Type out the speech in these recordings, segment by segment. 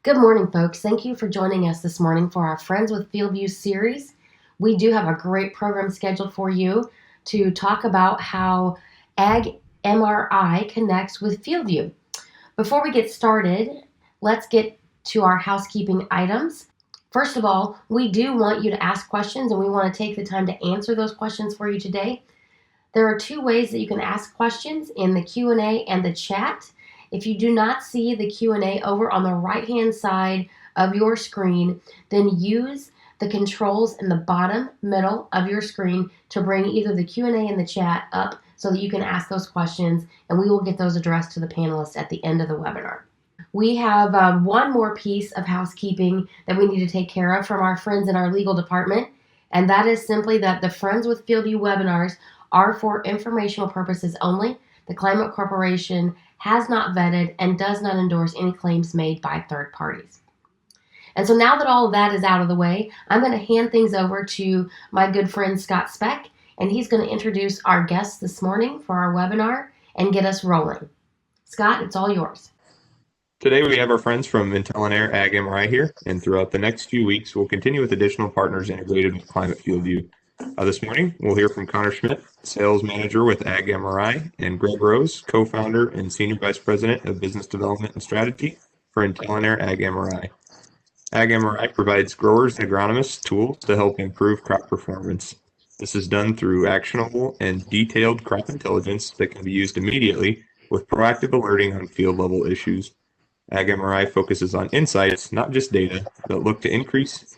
Good morning, folks. Thank you for joining us this morning for our Friends with FieldView series. We do have a great program scheduled for you to talk about how AgMRI connects with FieldView. Before we get started, let's get to our housekeeping items. First of all, we do want you to ask questions, and we want to take the time to answer those questions for you today. There are two ways that you can ask questions: in the Q&A and the chat. If you do not see the Q&A over on the right-hand side of your screen, then use the controls in the bottom middle of your screen to bring either the Q&A and the chat up so that you can ask those questions, and we will get those addressed to the panelists at the end of the webinar. We have one more piece of housekeeping that we need to take care of from our friends in our legal department, and that is simply that the Friends with FieldView webinars are for informational purposes only. The Climate Corporation has not vetted and does not endorse any claims made by third parties. And so now that all of that is out of the way, I'm going to hand things over to my good friend Scott Speck, and he's going to introduce our guests this morning for our webinar and get us rolling. Scott, it's all yours. Today we have our friends from FieldView AgMRI here, and throughout the next few weeks we'll continue with additional partners integrated with Climate FieldView. This morning we'll hear from Connor Schmidt, Sales Manager with AgMRI, and Greg Rose, Co-founder and Senior Vice President of Business Development and Strategy for FieldView AgMRI. AgMRI provides growers and agronomists tools to help improve crop performance. This is done through actionable and detailed crop intelligence that can be used immediately with proactive alerting on field-level issues. AgMRI focuses on insights, not just data, that look to increase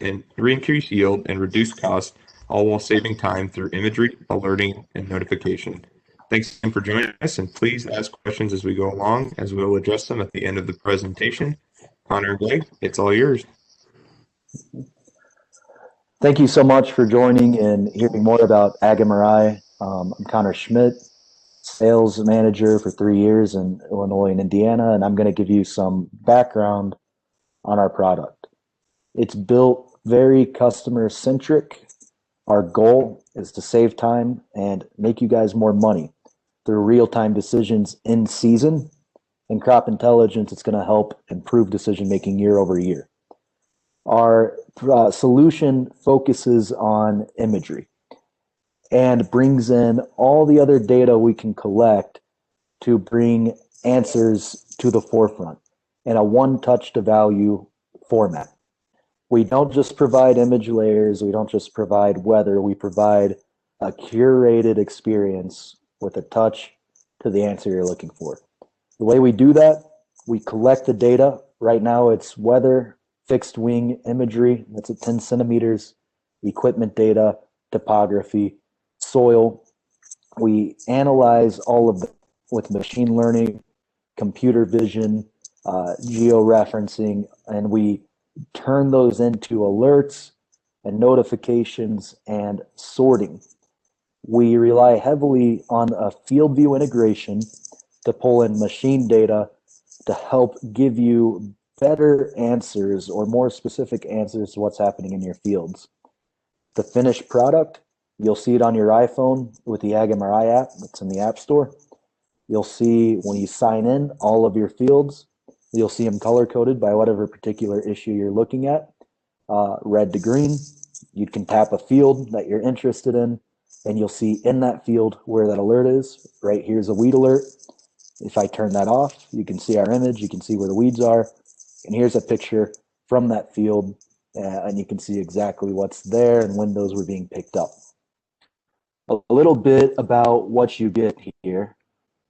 yield and reduce costs, all while saving time through imagery, alerting, and notification. Thanks again for joining us, and please ask questions as we go along, as we'll address them at the end of the presentation. Connor and Greg, it's all yours. Thank you so much for joining and hearing more about AgMRI. I'm Connor Schmidt, Sales Manager for 3 years in Illinois and Indiana, and I'm going to give you some background on our product. It's built very customer-centric. Our goal is to save time and make you guys more money through real-time decisions in season. And crop intelligence, it's going to help improve decision-making year over year. Our solution focuses on imagery and brings in all the other data we can collect to bring answers to the forefront in a one-touch-to-value format. We don't just provide image layers, we don't just provide weather, we provide a curated experience with a touch to the answer you're looking for. The way we do that, we collect the data. Right now it's weather, fixed wing imagery, that's at 10 centimeters, equipment data, topography, soil. We analyze all of it with machine learning, computer vision, georeferencing, and we turn those into alerts and notifications and sorting. We rely heavily on a FieldView integration to pull in machine data to help give you better answers or more specific answers to what's happening in your fields. The finished product, you'll see it on your iPhone with the AgMRI app that's in the App Store. You'll see when you sign in all of your fields. You'll see them color-coded by whatever particular issue you're looking at, red to green. You can tap a field that you're interested in, and you'll see in that field where that alert is. Right here's a weed alert. If I turn that off, you can see our image, you can see where the weeds are, and here's a picture from that field, and you can see exactly what's there and when those were being picked up. A little bit about what you get here.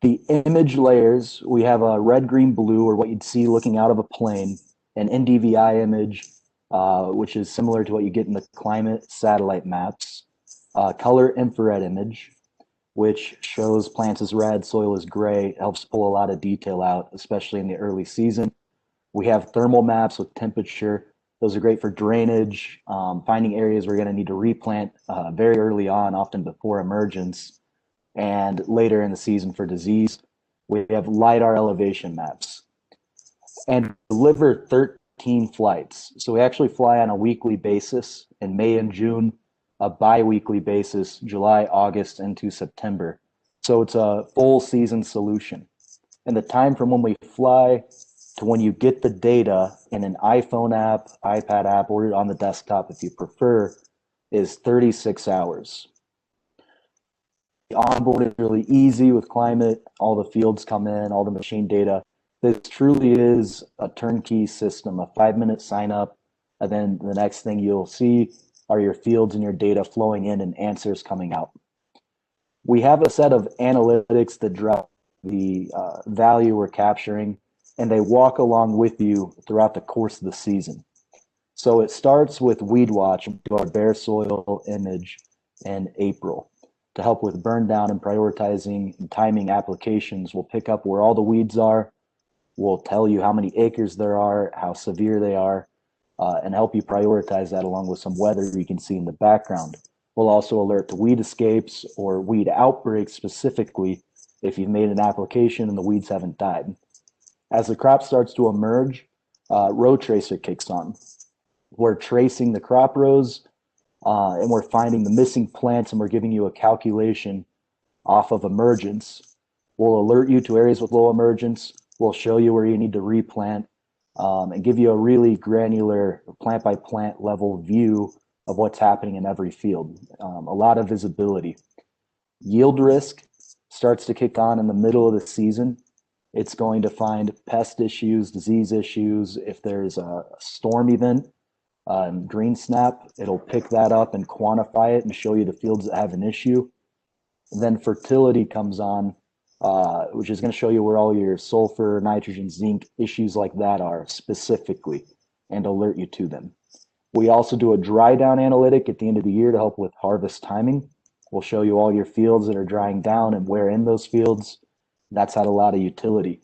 The image layers, we have a red, green, blue, or what you'd see looking out of a plane, an NDVI image, which is similar to what you get in the climate satellite maps, color infrared image, which shows plants as red, soil is gray. It helps pull a lot of detail out, especially in the early season. We have thermal maps with temperature. Those are great for drainage, finding areas we're going to need to replant very early on, often before emergence, and later in the season for disease. We have LiDAR elevation maps and deliver 13 flights. So we actually fly on a weekly basis in May and June, a bi-weekly basis, July, August, into September. So it's a full season solution. And the time from when we fly to when you get the data in an iPhone app, iPad app, or on the desktop if you prefer, is 36 hours. The onboard is really easy with climate. All the fields come in, all the machine data. This truly is a turnkey system, a 5-minute sign up. And then the next thing you'll see are your fields and your data flowing in and answers coming out. We have a set of analytics that drive the value we're capturing, and they walk along with you throughout the course of the season. So it starts with Weed Watch, our bare soil image in April. To help with burn down and prioritizing and timing applications, we'll pick up where all the weeds are. We'll tell you how many acres there are, how severe they are, and help you prioritize that along with some weather you can see in the background. We'll also alert to weed escapes or weed outbreaks specifically if you've made an application and the weeds haven't died. As the crop starts to emerge, row tracer kicks on. We're tracing the crop rows and we're finding the missing plants, and we're giving you a calculation off of emergence. We'll alert you to areas with low emergence. We'll show you where you need to replant and give you a really granular plant by plant level view of what's happening in every field. A lot of visibility. Yield risk starts to kick on in the middle of the season. It's going to find pest issues, disease issues. If there's a storm event, green snap, it'll pick that up and quantify it and show you the fields that have an issue. And then fertility comes on, which is going to show you where all your sulfur, nitrogen, zinc issues like that are specifically and alert you to them. We also do a dry down analytic at the end of the year to help with harvest timing. We'll show you all your fields that are drying down and where in those fields. That's had a lot of utility.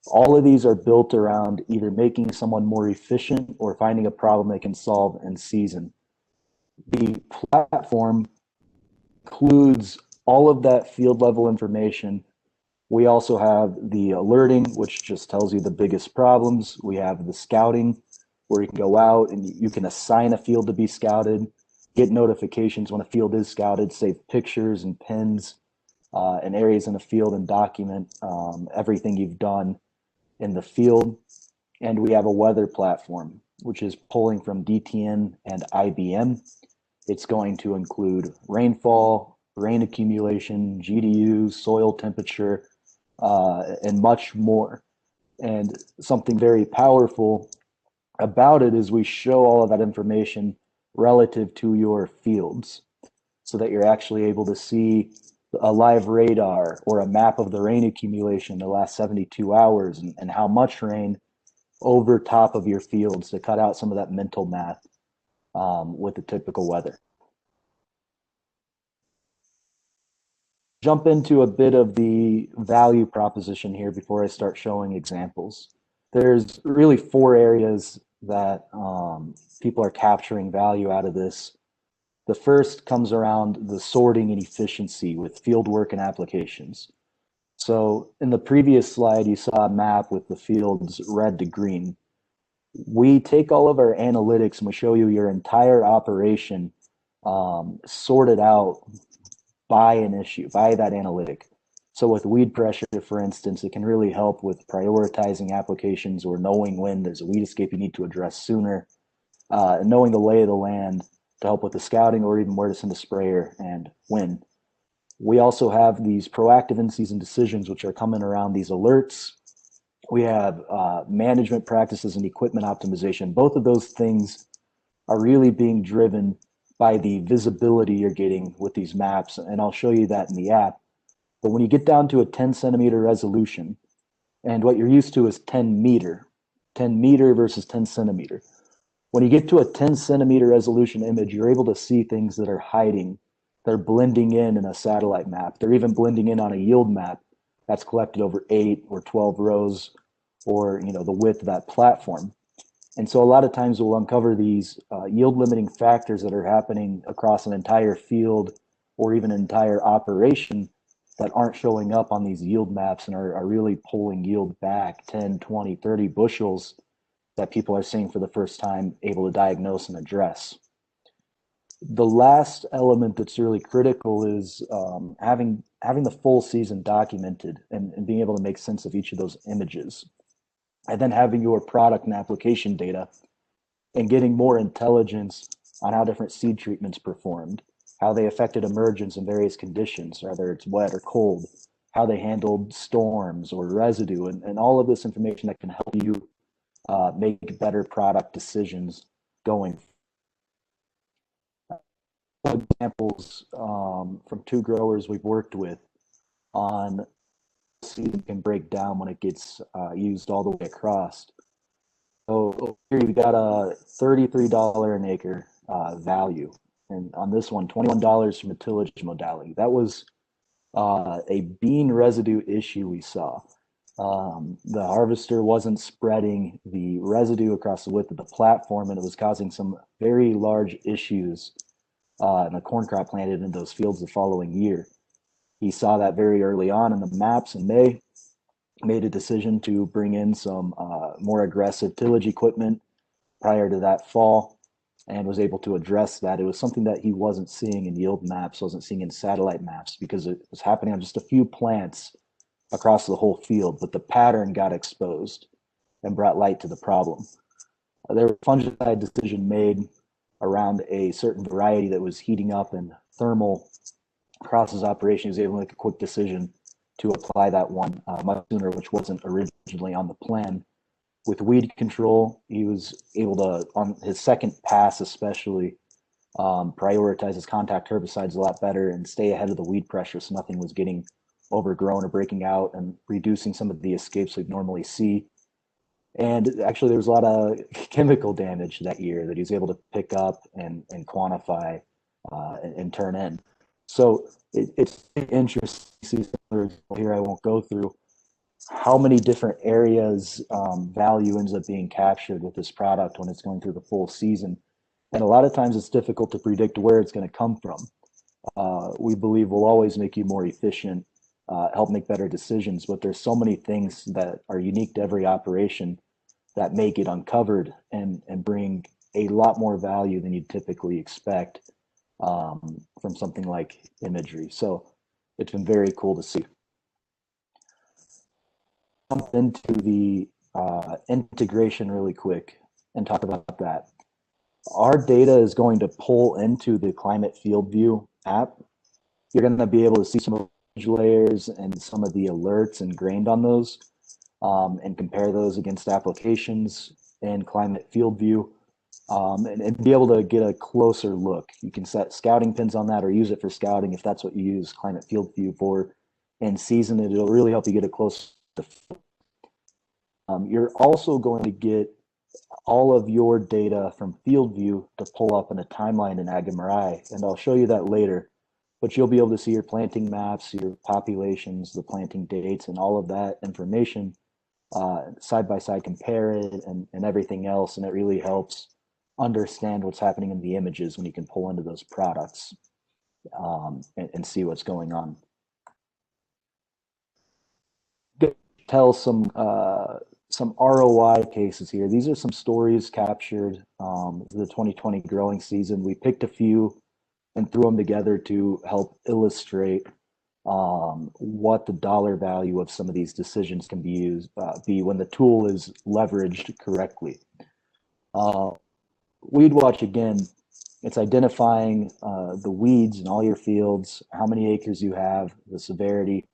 All of these are built around either making someone more efficient or finding a problem they can solve in season. The platform includes all of that field level information. We also have the alerting, which just tells you the biggest problems. We have the scouting, where you can go out and you can assign a field to be scouted, get notifications when a field is scouted, save pictures and pins and areas in the field, and document everything you've done in the field. And we have a weather platform, which is pulling from DTN and IBM. It's going to include rainfall, rain accumulation, GDU, soil temperature, and much more. And something very powerful about it is we show all of that information relative to your fields so that you're actually able to see a live radar or a map of the rain accumulation the last 72 hours and how much rain over top of your fields to cut out some of that mental math with the typical weather. Jump into a bit of the value proposition here before I start showing examples. There's really 4 areas that people are capturing value out of this. The first comes around the sorting and efficiency with field work and applications. So in the previous slide, you saw a map with the fields red to green. We take all of our analytics and we show you your entire operation sorted out by an issue, by that analytic. So with weed pressure, for instance, it can really help with prioritizing applications or knowing when there's a weed escape you need to address sooner, and knowing the lay of the land to help with the scouting or even where to send a sprayer and when. We also have these proactive in-season decisions, which are coming around these alerts. We have management practices and equipment optimization. Both of those things are really being driven by the visibility you're getting with these maps, and I'll show you that in the app. But when you get down to a 10 centimeter resolution, and what you're used to is 10 meter versus 10 centimeter. When you get to a 10 centimeter resolution image, you're able to see things that are hiding. They're blending in a satellite map. They're even blending in on a yield map that's collected over 8 or 12 rows, or the width of that platform. And so a lot of times we'll uncover these yield limiting factors that are happening across an entire field or even an entire operation that aren't showing up on these yield maps and are really pulling yield back 10, 20, 30 bushels that people are seeing for the first time, able to diagnose and address. The last element that's really critical is having the full season documented and being able to make sense of each of those images. and then having your product and application data and getting more intelligence on how different seed treatments performed, how they affected emergence in various conditions, whether it's wet or cold, how they handled storms or residue, and all of this information that can help you make better product decisions going. Examples from 2 growers we've worked with on season can break down when it gets used all the way across. So here you got a $33 an acre value, and on this one, $21 from a tillage modality. That was a bean residue issue we saw. The harvester wasn't spreading the residue across the width of the platform, and it was causing some very large issues in the corn crop planted in those fields the following year. He saw that very early on in the maps in May, made a decision to bring in some more aggressive tillage equipment prior to that fall, and was able to address that. It was something that he wasn't seeing in yield maps, wasn't seeing in satellite maps, because it was happening on just a few plants across the whole field, but the pattern got exposed and brought light to the problem. There was a fungicide decision made around a certain variety that was heating up in thermal process operation. He was able to make a quick decision to apply that one much sooner, which wasn't originally on the plan. With weed control, he was able to, on his second pass especially, prioritize his contact herbicides a lot better and stay ahead of the weed pressure so nothing was getting overgrown or breaking out, and reducing some of the escapes we'd normally see. And actually, there was a lot of chemical damage that year that he was able to pick up and quantify and turn in. So it's interesting. Here I won't go through how many different areas value ends up being captured with this product when it's going through the full season. And a lot of times it's difficult to predict where it's going to come from. We believe will always make you more efficient, help make better decisions, but there's so many things that are unique to every operation that make it uncovered and bring a lot more value than you'd typically expect from something like imagery. So it's been very cool to see. Jump into the integration really quick and talk about that. Our data is going to pull into the Climate FieldView app. You're going to be able to see some of the layers and some of the alerts ingrained on those, and compare those against applications in Climate FieldView, and be able to get a closer look. You can set scouting pins on that or use it for scouting if that's what you use Climate FieldView for in season. It'll really help you get a close. You're also going to get all of your data from FieldView to pull up in a timeline in AgMRI, and I'll show you that later. But you'll be able to see your planting maps, your populations, the planting dates, and all of that information side by side, compare it and everything else, and it really helps understand what's happening in the images when you can pull into those products and see what's going on. Tell some ROI cases here. These are some stories captured the 2020 growing season. We picked a few and threw them together to help illustrate what the dollar value of some of these decisions can be when the tool is leveraged correctly. Weed Watch, again, it's identifying the weeds in all your fields, how many acres you have, the severity.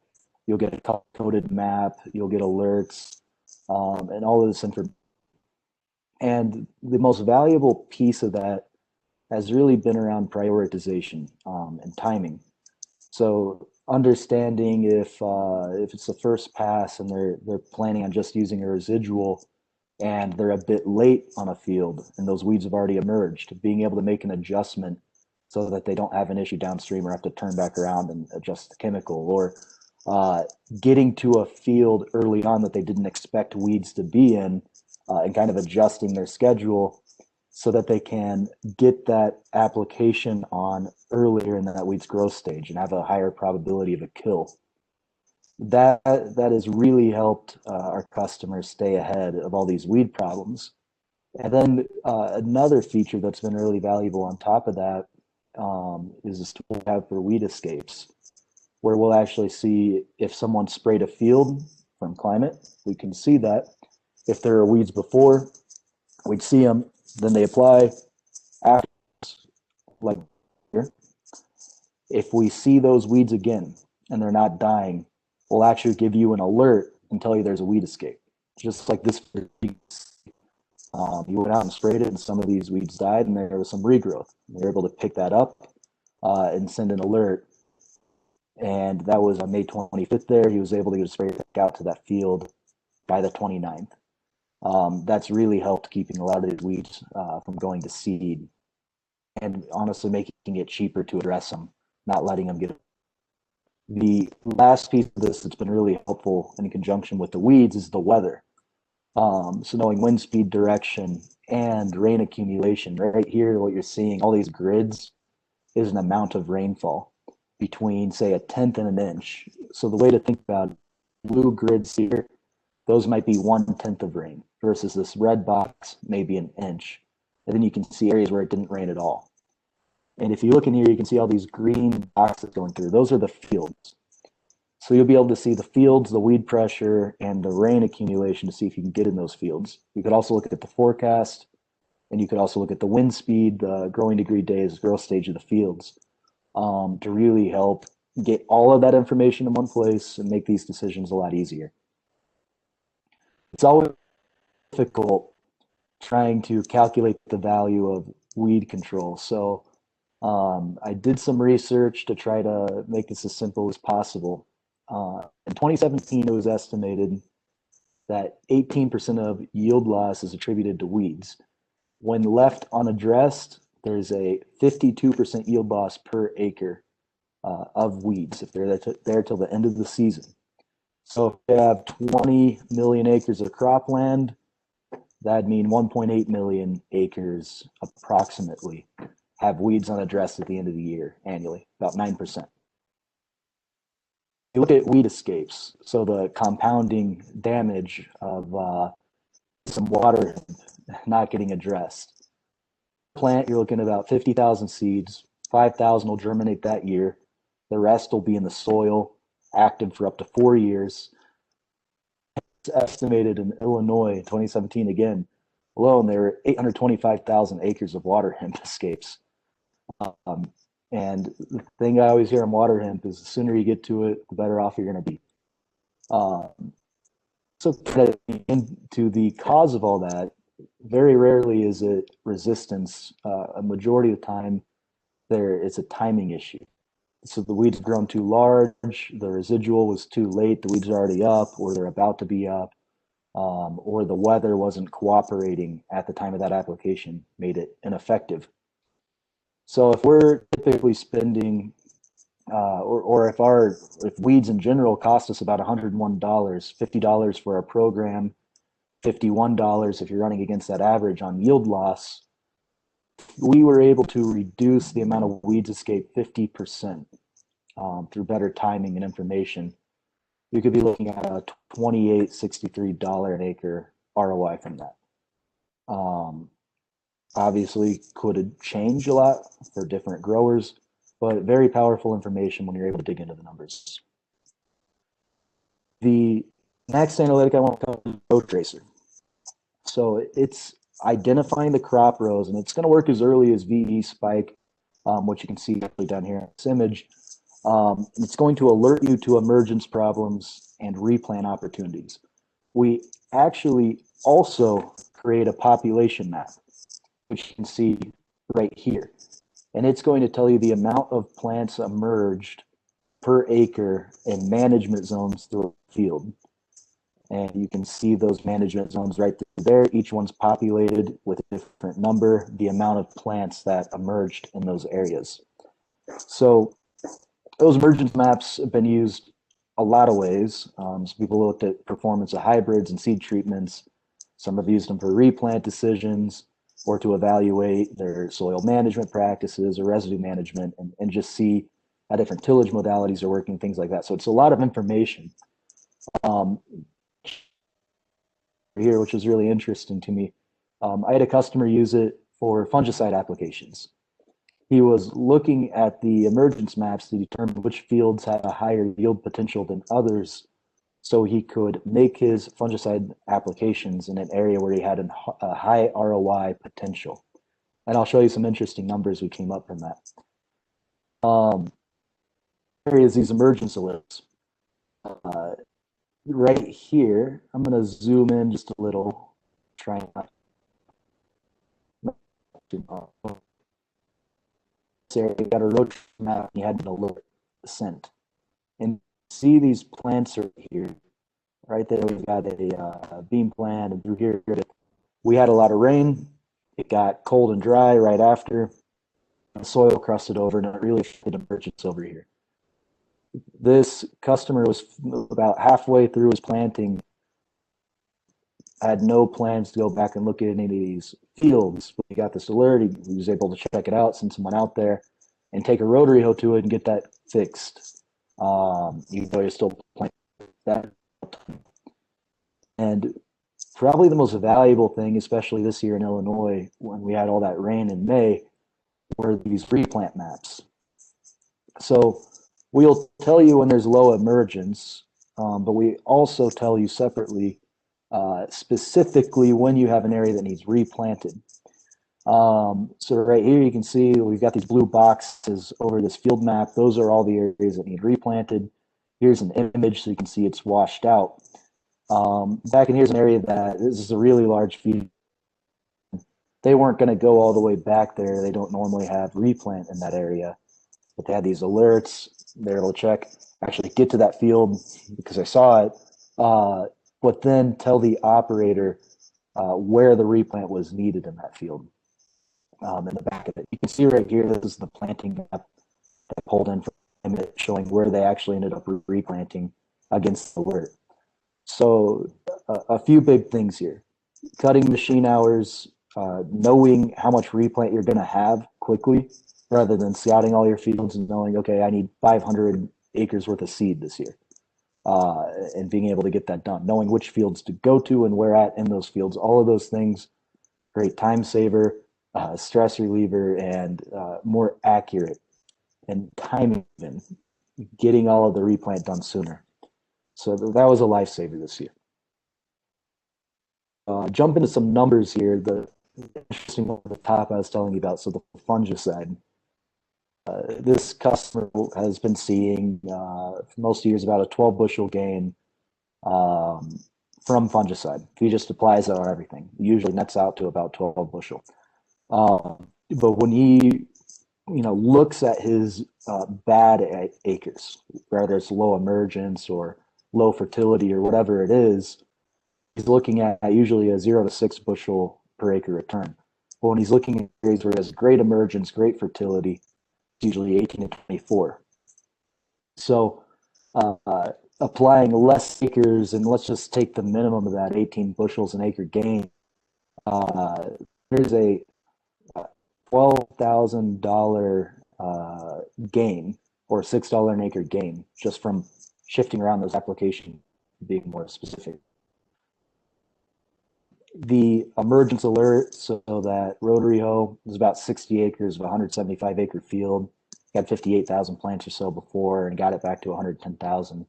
You'll get a color-coded map, you'll get alerts, and all of this information. And the most valuable piece of that has really been around prioritization and timing. So understanding if it's the first pass and they're planning on just using a residual and they're a bit late on a field and those weeds have already emerged, being able to make an adjustment so that they don't have an issue downstream or have to turn back around and adjust the chemical, or getting to a field early on that they didn't expect weeds to be in and kind of adjusting their schedule so that they can get that application on earlier in that weed's growth stage and have a higher probability of a kill. That has really helped our customers stay ahead of all these weed problems. And then another feature that's been really valuable on top of that is this tool we have for weed escapes, where we'll actually see if someone sprayed a field from Climate. We can see that. If there are weeds before, we'd see them, then they apply after, like here. If we see those weeds again and they're not dying, we'll actually give you an alert and tell you there's a weed escape. Just like this, you went out and sprayed it, and some of these weeds died, and there was some regrowth. They were able to pick that up and send an alert. And that was on May 25th there. He was able to get a spray back out to that field by the 29th. That's really helped keeping a lot of these weeds from going to seed, and honestly making it cheaper to address them, not letting them get. The last piece of this that's been really helpful in conjunction with the weeds is the weather. So knowing wind speed, direction, and rain accumulation. Right here, what you're seeing, all these grids, is an amount of rainfall between, say, 1/10 and 1 inch. So the way to think about blue grids here, those might be 1/10 of rain, versus this red box, maybe 1 inch. And then you can see areas where it didn't rain at all. And if you look in here, you can see all these green boxes going through. Those are the fields. So you'll be able to see the fields, the weed pressure, and the rain accumulation to see if you can get in those fields. You could also look at the forecast, and you could also look at the wind speed, the growing degree days, growth stage of the fields, to really help get all of that information in one place and make these decisions a lot easier. It's always difficult trying to calculate the value of weed control. So I did some research to try to make this as simple as possible. In 2017, it was estimated that 18% of yield loss is attributed to weeds. When left unaddressed, there's a 52% yield loss per acre of weeds if they're there till the end of the season. So if you have 20 million acres of cropland, that'd mean 1.8 million acres approximately have weeds unaddressed at the end of the year annually, about 9%. You look at weed escapes, so the compounding damage of some water not getting addressed. Plant, you're looking at about 50,000 seeds, 5,000 will germinate that year. The rest will be in the soil, active for up to 4 years. It's estimated in Illinois in 2017 again, alone there were 825,000 acres of water hemp escapes. And the thing I always hear on water hemp is the sooner you get to it, the better off you're going to be. So into the cause of all that, very rarely is it resistance. A majority of the time, it's a timing issue. So the weeds grown too large, the residual was too late, the weeds are already up, or they're about to be up, or the weather wasn't cooperating at the time of that application, made it ineffective. So if we're typically spending, or if weeds in general cost us about $101, $50 for our program, $51 if you're running against that average on yield loss, we were able to reduce the amount of weeds escape 50% through better timing and information. You could be looking at a $28.63 an acre ROI from that. Obviously, could change a lot for different growers, but very powerful information when you're able to dig into the numbers. The next analytic I want to cover is row tracer. So it's identifying the crop rows, and it's going to work as early as VE spike, which you can see down here in this image. It's going to alert you to emergence problems and replant opportunities. We actually also create a population map, which you can see right here. And it's going to tell you the amount of plants emerged per acre in management zones through a field. And you can see those management zones right there. Each one's populated with a different number, the amount of plants that emerged in those areas. So those emergence maps have been used a lot of ways. So people looked at performance of hybrids and seed treatments. Some have used them for replant decisions or to evaluate their soil management practices or residue management, and just see how different tillage modalities are working, things like that. So it's a lot of information here, which was really interesting to me. I had a customer use it for fungicide applications. He was looking at the emergence maps to determine which fields had a higher yield potential than others so he could make his fungicide applications in an area where he had a high ROI potential. And I'll show you some interesting numbers we came up from that. Here is these emergence alerts. Right here, I'm going to zoom in just a little, try not to. So we got a road map, and you had an alert sent. And see these plants right here. Right there, we've got a bean plant, and through here, we had a lot of rain. It got cold and dry right after. The soil crusted over, and it really fit emergence over here. This customer was about halfway through his planting, had no plans to go back and look at any of these fields. When he got this alert, he was able to check it out, send someone out there, and take a rotary hoe to it and get that fixed. Even though you're still planting that. And probably the most valuable thing, especially this year in Illinois, when we had all that rain in May, were these replant maps. So we'll tell you when there's low emergence, but we also tell you separately, specifically when you have an area that needs replanted. So right here you can see we've got these blue boxes over this field map. Those are all the areas that need replanted. Here's an image so you can see it's washed out. Back in here's an area that this is a really large field. They weren't going to go all the way back there. They don't normally have replant in that area, but they had these alerts. They're able to check, actually get to that field because I saw it, but then tell the operator where the replant was needed in that field. In the back of it, you can see right here, this is the planting map that I pulled in from it, showing where they actually ended up replanting against the alert. So a few big things here: cutting machine hours, knowing how much replant you're going to have quickly, rather than scouting all your fields and knowing, okay, I need 500 acres worth of seed this year, and being able to get that done, knowing which fields to go to and where at in those fields. All of those things, great time saver, stress reliever, and more accurate and time even, getting all of the replant done sooner. So that was a lifesaver this year. Jump into some numbers here. The interesting one at the top I was telling you about, so the fungicide. This customer has been seeing for most years about a 12 bushel gain from fungicide. He just applies it on everything. It usually nets out to about 12 bushel. But when he looks at his bad acres, whether it's low emergence or low fertility or whatever it is, he's looking at usually a 0 to 6 bushel per acre return. But when he's looking at areas where he has great emergence, great fertility, it's usually 18 to 24. So applying less acres, and let's just take the minimum of that 18 bushels an acre gain, there's a $12,000 gain, or $6 an acre gain, just from shifting around those applications, being more specific. The emergence alert, so that rotary hoe was about 60 acres of a 175 acre field. Had 58,000 plants or so before, and got it back to 110,000.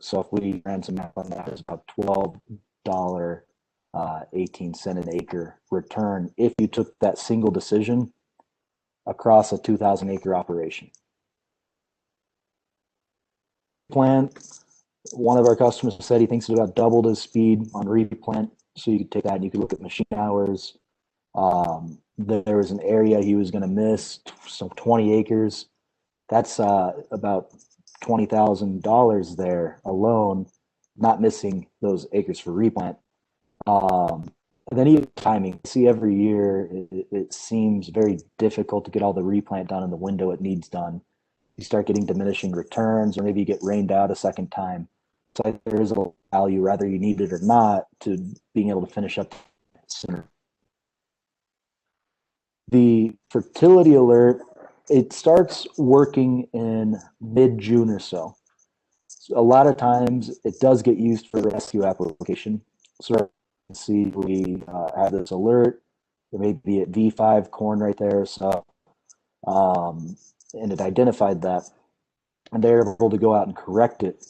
So if we ran some math on that, it's about $12, 18 cent an acre return if you took that single decision across a 2,000 acre operation. Plant, one of our customers said he thinks it about doubled his speed on replant. So you could take that and you could look at machine hours. There was an area he was going to miss, so 20 acres. That's about $20,000 there alone, not missing those acres for replant. And then even timing. See, every year it seems very difficult to get all the replant done in the window it needs done. You start getting diminishing returns, or maybe you get rained out a second time. So there is a value, whether you need it or not, to being able to finish up sooner. The fertility alert, it starts working in mid-June or so. A lot of times it does get used for rescue application. So you can see we have this alert. There may be at V5 corn right there. So, and it identified that, and they're able to go out and correct it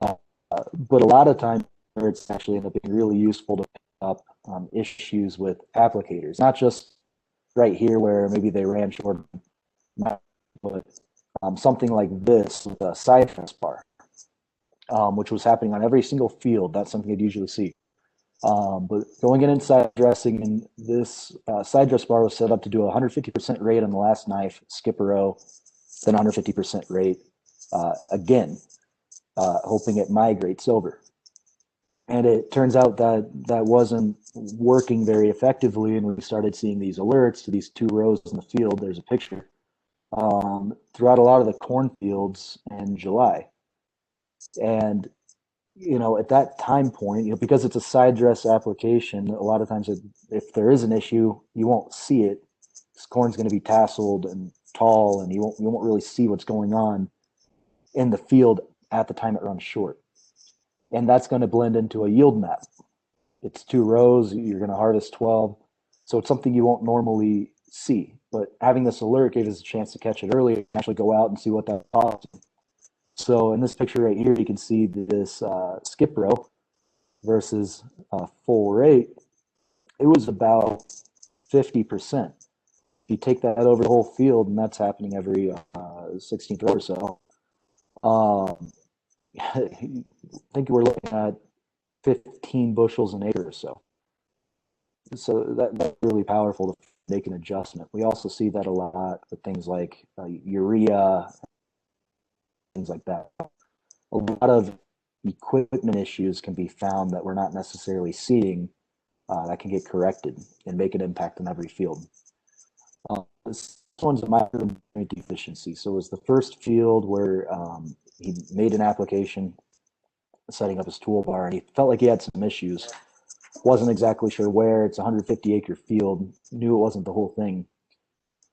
But a lot of times it's actually end up being really useful to pick up issues with applicators, not just right here where maybe they ran short, but something like this with a side dress bar, which was happening on every single field. That's something you'd usually see. But going in and side dressing, and this side dress bar was set up to do a 150% rate on the last knife, skip a row, then 150% rate again, hoping it migrates over. And it turns out that that wasn't working very effectively, and we started seeing these alerts to these 2 rows in the field. There's a picture throughout a lot of the cornfields in July. And at that time point, because it's a side dress application, a lot of times if there is an issue, you won't see it. This corn's going to be tasseled and tall, and you won't really see what's going on in the field at the time it runs short. And that's going to blend into a yield map. It's 2 rows, you're going to harvest 12. So it's something you won't normally see. But having this alert gave us a chance to catch it early and actually go out and see what that cost. So in this picture right here, you can see this skip row versus full rate. It was about 50%. If you take that over the whole field, and that's happening every 16th row or so, I think we're looking at 15 bushels an acre or so. So that's really powerful to make an adjustment. We also see that a lot with things like urea, things like that. A lot of equipment issues can be found that we're not necessarily seeing that can get corrected and make an impact on every field. This one's a micronutrient deficiency. So it was the first field where he made an application setting up his toolbar, and he felt like he had some issues. Wasn't exactly sure where. It's a 150-acre field. Knew it wasn't the whole thing.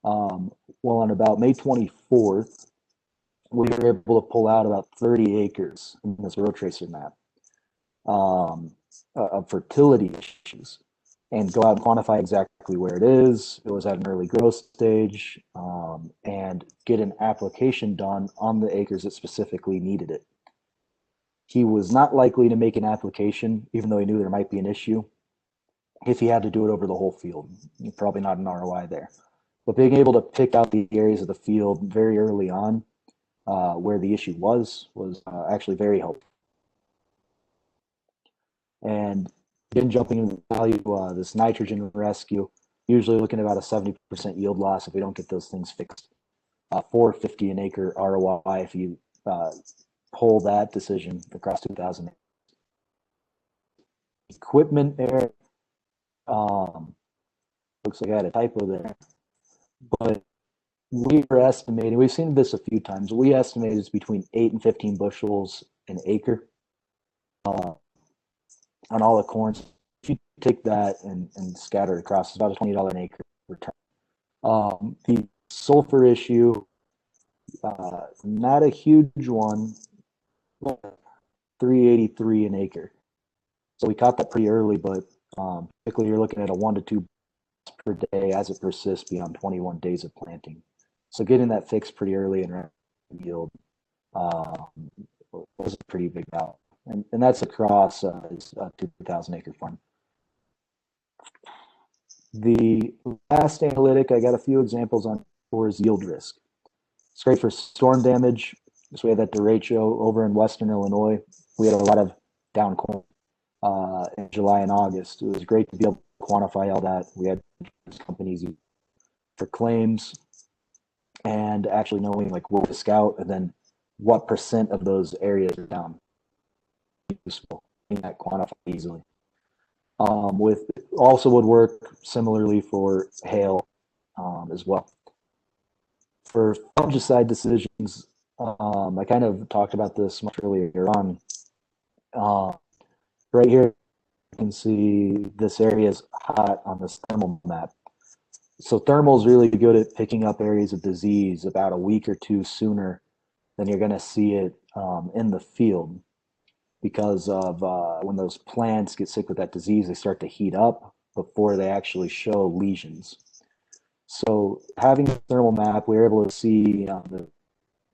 Well, on about May 24th, we were able to pull out about 30 acres in this row tracer map of fertility issues and go out and quantify exactly where it is. It was at an early growth stage, and get an application done on the acres that specifically needed it. He was not likely to make an application, even though he knew there might be an issue, if he had to do it over the whole field. Probably not an ROI there. But being able to pick out the areas of the field very early on where the issue was actually very helpful. And then jumping into value, this nitrogen rescue, usually looking at about a 70% yield loss if we don't get those things fixed. $450 an acre ROI if you pull that decision across 2,000 acres. Equipment there, looks like I had a typo there, but we were estimating, we've seen this a few times, we estimated it's between 8 and 15 bushels an acre on all the corn. If you take that and scatter it across, it's about a $20 an acre return. The sulfur issue, not a huge one, $383 an acre. So we caught that pretty early, but typically you're looking at a 1 to 2 per day as it persists beyond 21 days of planting. So getting that fixed pretty early and yield was a pretty big out. And that's across a 2,000 acre farm. The last analytic I got a few examples on for is yield risk. It's great for storm damage. So we had that derecho over in Western Illinois. We had a lot of down corn in July and August. It was great to be able to quantify all that. We had companies for claims and actually knowing like what to scout and then what percent of those areas are down. Useful, that quantify easily. With also would work similarly for hail as well. For fungicide decisions, I kind of talked about this much earlier on. Right here, you can see this area is hot on this thermal map. So thermal is really good at picking up areas of disease about a week or two sooner than you're going to see it in the field, because of when those plants get sick with that disease, they start to heat up before they actually show lesions. So having a thermal map, we were able to see the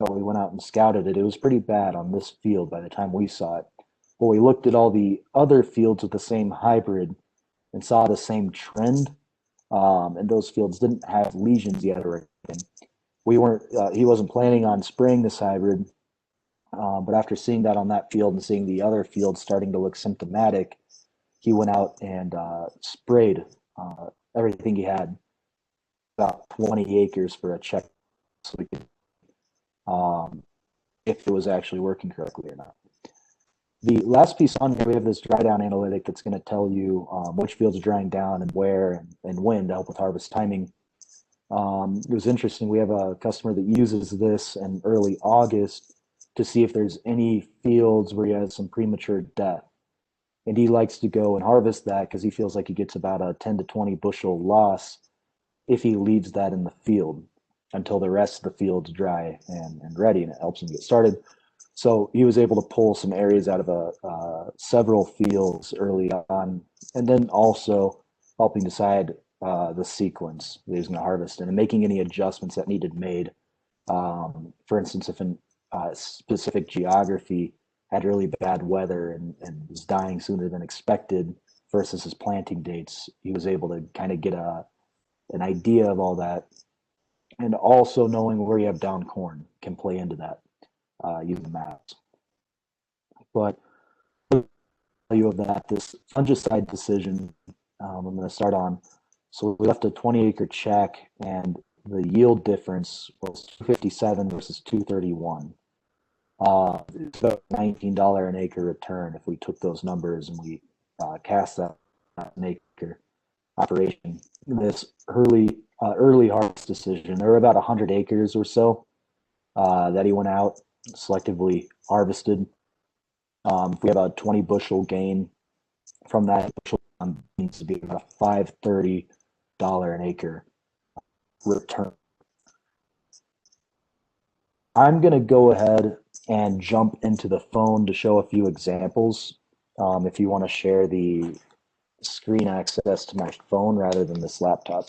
we went out and scouted it. It was pretty bad on this field by the time we saw it. But we looked at all the other fields with the same hybrid and saw the same trend. And those fields didn't have lesions yet or anything. We weren't. He wasn't planning on spraying this hybrid, but after seeing that on that field and seeing the other fields starting to look symptomatic, he went out and sprayed everything he had, about 20 acres for a check, so we could if it was actually working correctly or not. The last piece on here, we have this dry down analytic that's going to tell you which fields are drying down and where and when to help with harvest timing. It was interesting. We have a customer that uses this in early August to see if there's any fields where he has some premature death. And he likes to go and harvest that because he feels like he gets about a 10 to 20 bushel loss if he leaves that in the field until the rest of the field's dry and ready, and it helps him get started. So he was able to pull some areas out of several fields early on, and then also helping decide the sequence that he was going to harvest and making any adjustments that needed made. For instance, if in specific geography had really bad weather and was dying sooner than expected versus his planting dates, he was able to kind of get an idea of all that. And also knowing where you have down corn can play into that using maps. But you of that, this fungicide decision, I'm going to start on. So we left a 20-acre check, and the yield difference was 257 versus 231. It's about $19 an acre return if we took those numbers and we cast that an acre operation. This early harvest decision, there were about 100 acres or so that he went out, selectively harvested. If we have a 20 bushel gain from that, bushel needs to be about a $530 an acre return. I'm going to go ahead and jump into the phone to show a few examples. If you want to share the screen access to my phone rather than this laptop.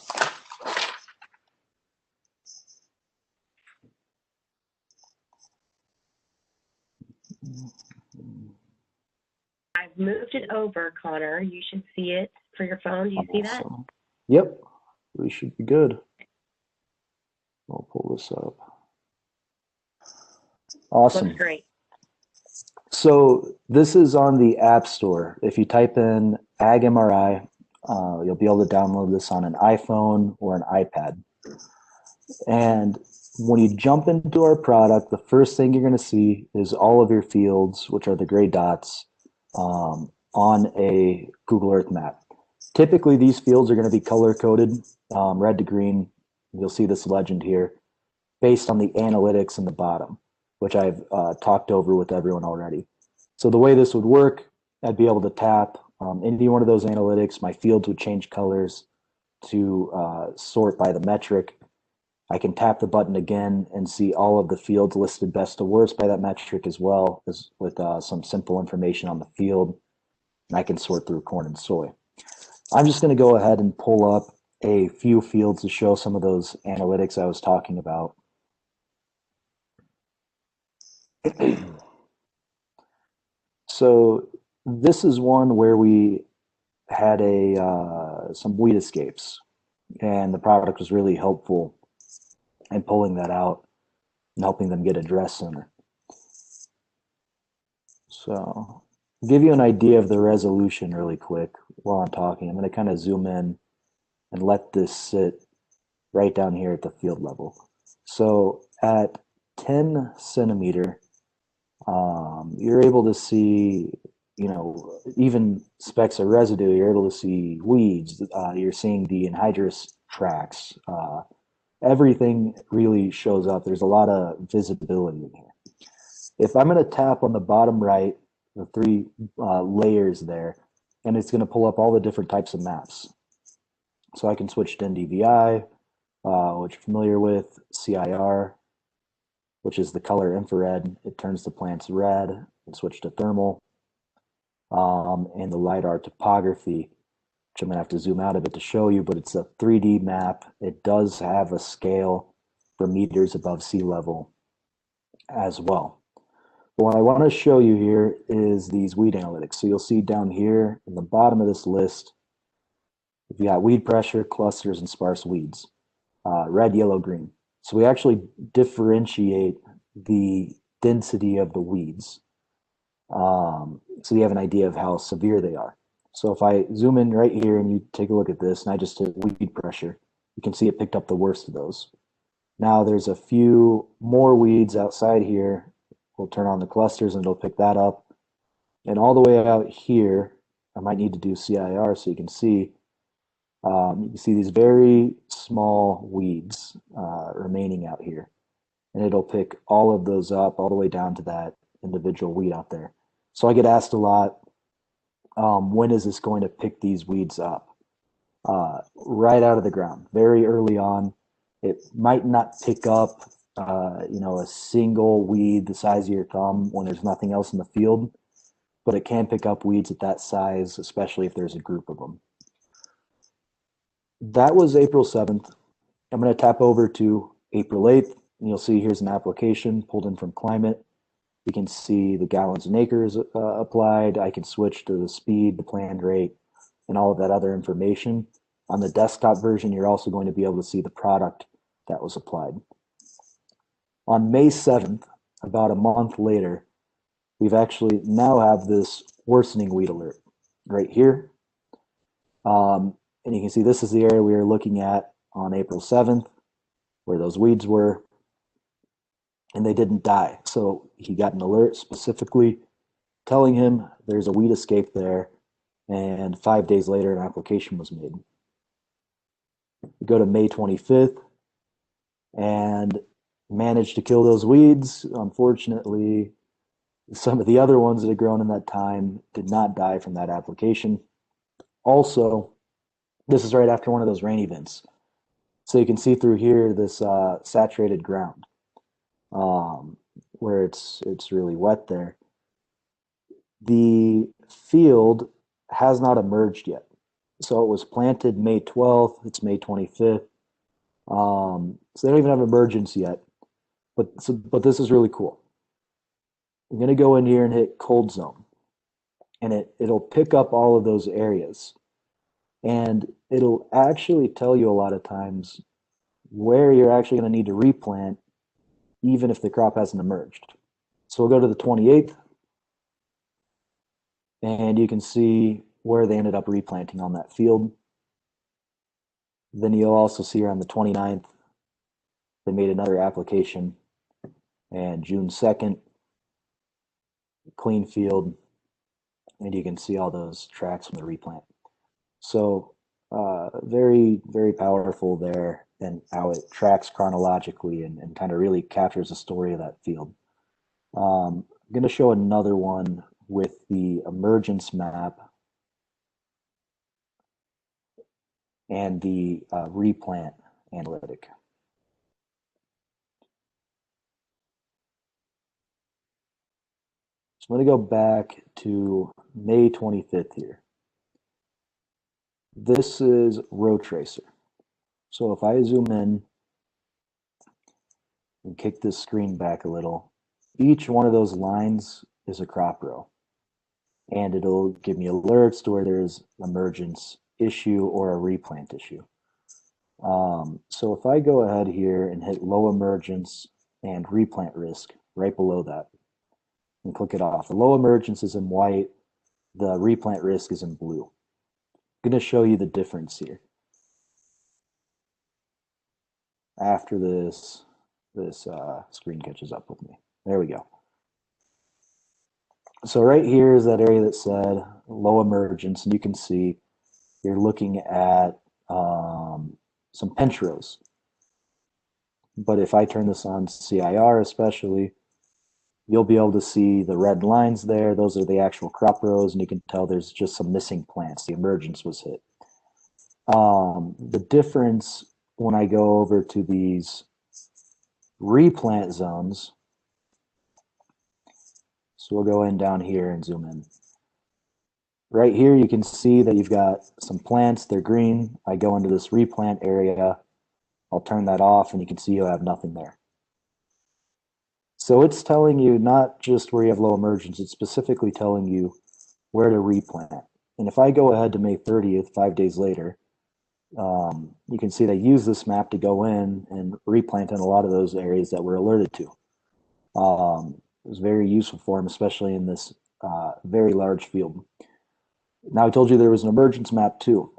I've moved it over, Connor. You should see it for your phone. Do you see that? Yep, we should be good. I'll pull this up. Awesome. Looks great. So this is on the App Store. If you type in AgMRI, you'll be able to download this on an iPhone or an iPad. And when you jump into our product, the first thing you're going to see is all of your fields, which are the gray dots, on a Google Earth map. Typically, these fields are going to be color-coded, red to green. You'll see this legend here, based on the analytics in the bottom, which I've talked over with everyone already. So the way this would work, I'd be able to tap any one of those analytics. My fields would change colors to sort by the metric. I can tap the button again and see all of the fields listed best to worst by that metric, as well as with some simple information on the field. And I can sort through corn and soy. I'm just going to go ahead and pull up a few fields to show some of those analytics I was talking about. So this is one where we had some weed escapes, and the product was really helpful in pulling that out and helping them get addressed sooner. So give you an idea of the resolution really quick while I'm talking. I'm going to kind of zoom in and let this sit right down here at the field level. So at 10 centimeter, you're able to see, even specks of residue. You're able to see weeds. You're seeing the anhydrous tracks. Everything really shows up. There's a lot of visibility in here. If I'm going to tap on the bottom right, the three layers there, and it's going to pull up all the different types of maps. So I can switch to NDVI, which you're familiar with, CIR, which is the color infrared. It turns the plants red, and switch to thermal, and the LiDAR topography, which I'm going to have to zoom out a bit to show you, but it's a 3D map. It does have a scale for meters above sea level. as well. But what I want to show you here is these weed analytics. So you'll see down here in the bottom of this list, you've got weed pressure, clusters, and sparse weeds, red, yellow, green. So we actually differentiate the density of the weeds. So you have an idea of how severe they are. So if I zoom in right here and you take a look at this, and I just hit weed pressure, you can see it picked up the worst of those. Now there's a few more weeds outside here. We'll turn on the clusters and it'll pick that up. And all the way out here, I might need to do CIR so you can see these very small weeds remaining out here. And it'll pick all of those up all the way down to that individual weed out there. So I get asked a lot, when is this going to pick these weeds up? Right out of the ground, very early on. It might not pick up, a single weed the size of your thumb when there's nothing else in the field, but it can pick up weeds at that size, especially if there's a group of them. That was April 7th. I'm going to tap over to April 8th, and you'll see here's an application pulled in from Climate. You can see the gallons and acres applied. I can switch to the speed, the planned rate, and all of that other information. On the desktop version, you're also going to be able to see the product that was applied. On May 7th, about a month later, we've actually now have this worsening weed alert right here. And you can see this is the area we were looking at on April 7th, where those weeds were, and they didn't die. So he got an alert specifically telling him there's a weed escape there, and 5 days later, an application was made. We go to May 25th and managed to kill those weeds. Unfortunately, some of the other ones that had grown in that time did not die from that application. Also, this is right after one of those rain events. So you can see through here this saturated ground where it's really wet there. The field has not emerged yet. So it was planted May 12th, it's May 25th. So they don't even have emergence yet. But this is really cool. I'm going to go in here and hit cold zone. And it'll pick up all of those areas. And it'll actually tell you a lot of times where you're actually going to need to replant, even if the crop hasn't emerged. So we'll go to the 28th. And you can see where they ended up replanting on that field. Then you'll also see around the 29th, they made another application. And June 2nd, clean field, and you can see all those tracks from the replant. So very, very powerful there, and how it tracks chronologically and kind of really captures the story of that field. I'm going to show another one with the emergence map and the replant analytic. So I'm going to go back to May 25th here. This is row tracer. So if I zoom in and kick this screen back a little, each one of those lines is a crop row. And it'll give me alerts to where there's emergence issue or a replant issue. So if I go ahead here and hit low emergence and replant risk right below that and click it off. The low emergence is in white, the replant risk is in blue. I'm going to show you the difference here. After this screen catches up with me. There we go. So right here is that area that said low emergence, and you can see you're looking at some pinch rows. But if I turn this on CIR especially, you'll be able to see the red lines there. Those are the actual crop rows, and you can tell there's just some missing plants. The emergence was hit. The difference when I go over to these replant zones, so we'll go in down here and zoom in. Right here, you can see that you've got some plants, they're green. I go into this replant area, I'll turn that off, and you can see you'll have nothing there. So it's telling you not just where you have low emergence, it's specifically telling you where to replant. And if I go ahead to May 30th, 5 days later, you can see they use this map to go in and replant in a lot of those areas that were alerted to. It was very useful for them, especially in this very large field. Now, I told you there was an emergence map too.